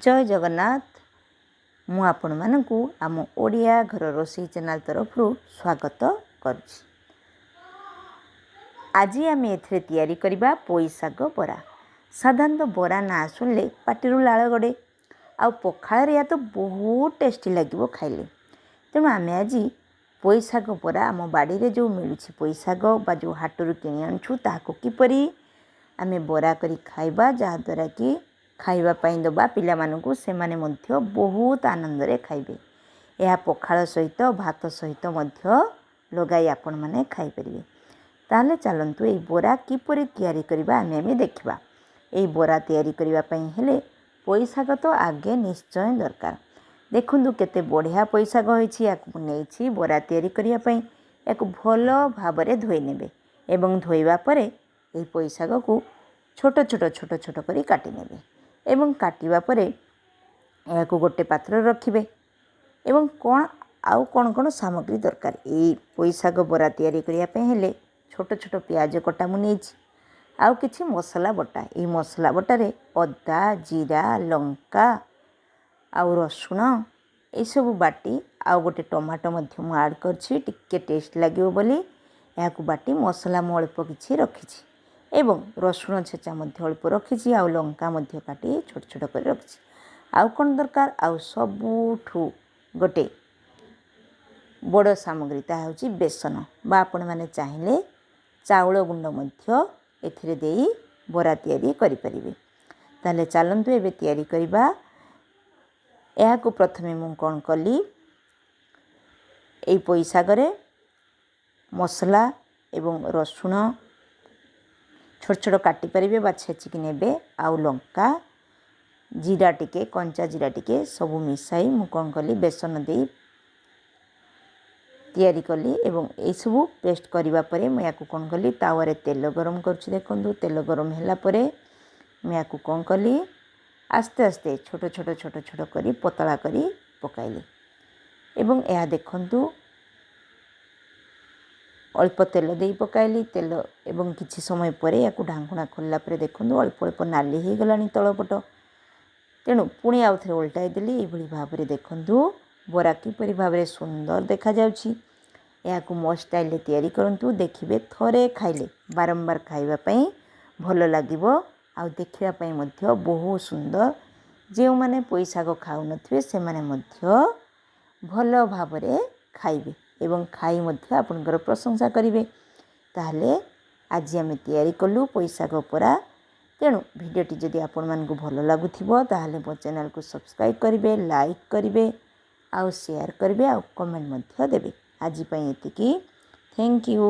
जय जगन्नाथ। मु आपण मानकु आम ओडिया घर रोषेई चैनल तरफ स्वागत करुछि। आज आम एथरे तैयारी करबा पोई साग बरा। साधारणतः बरा ना सुनले पाटिरु लाळ गड़े आ पखाळ या तो बहुत टेस्टी लगे खाइले। तेणु आम आज पोई साग बरा आम बाड़ी रे जो मिलुछि पोई साग बा जो हाटरू किनि आनछु ताहाको किपरि आमे बरा करी खाइबा जहा द्वारा कि खाइबा पाई दबा पिला मानकु से माने मध्य बहुत आनंद रे खाइबे। यह पखाळ सहित भात सहित मध्य लगाई आपण माने खाइ परिबे। ताले चलंतु ए बोरा किपरि तयारी करबा आमे देखिबा। ए बोरा तयारी करबा पई हेले पोई साग तो आगे निश्चय दरकार। देखुंदु केते बढ़िया पोई साग होइछि। याकु नेछि बोरा तयारी करबा पई याकु भलो भाबरे धोइ नेबे एवं धोइबा परे ए पोई साग को छोट छोट करी काटि नेबे एवं काटिबा परे याकु गोटे पात्र रखिबे एवं कौन सामग्री दरकार। ए पोई साग बरा तयारी करिया पे हेले छोट छोट प्याज कटा मु नेछि आउ किछि मसला बटा। ए मसला बटारे अदा जीरा लंका आउ रसुण ए सब बाटी आउ गोटे टमाटो मध्य मु ऐड करछि टिके टेस्ट लागियो बोली याकु बाटी मसला मु अल्प किछि रखिछि एवं रसुण छेचा मध्य अल्प रखिछि आउ लंका मध्य काटी छोट छोट कर रखिछि। आउ कोन दरकार आउ सबुठु गोटे बड़ सामग्री ता होछि बेसन बा आपण माने चाहिले चाउल गुंड मध्य एथिरे देई बरा तयारी करि परिबे। ताले चलंतु एबे तयारी करिबा। याकु प्रथमे मु कोन कली एई पोई सागरे मसला एवं रसुण छोट छोट काटी परिबे बा छेचिकी नेबे आउ लंका जीरा टिके कंचा जीरा टिके सबु मिसाई मु कोन कली बेसन देई तयारी कली एवं ए सबु पेस्ट करिबा परे मु याकु कोन कली तावारे तेल गरम करछि। देखंदु तेल गरम हैला परे मु याकु कोन कली आस्ते आस्ते छोट छोट करी पतला करी पकाइली एवं या देखंदु अल्प तेल दे पकाइली। तेल एवं किछि समय परे याकु ढांकुणा खोलला परे देखंदु अल्प अल्प नाली हे गलानी तळपट। तेणु पुणी आउ थे उल्टाई देली। एभली भाबरे देखंदु बरा किपरि भाबरे सुंदर देखा जाउछि। याकु मो स्टाइल तयारी करंतु देखिबे थरे खाइले बारंबार खाइबा पई भलो लागिबो आउ देखिबा पई मध्य बहुत सुंदर। जे माने पोई साग खाउ नथिबे से माने मध्य भलो भाबरे खाइबे एवं खाई मध्य आपनकर प्रशंसा करिवे। ताहले आज आमे तयारी कलु पोई साग बरा। तेणु भिडियोटी जदि आपण मानकु भलो लागुथिबो ताहले मो चैनल को सब्सक्राइब करिवे लाइक करिवे आउ शेयर करिवे आउ कमेंट मध्य देबे। आज पई एतिकी थैंक यू।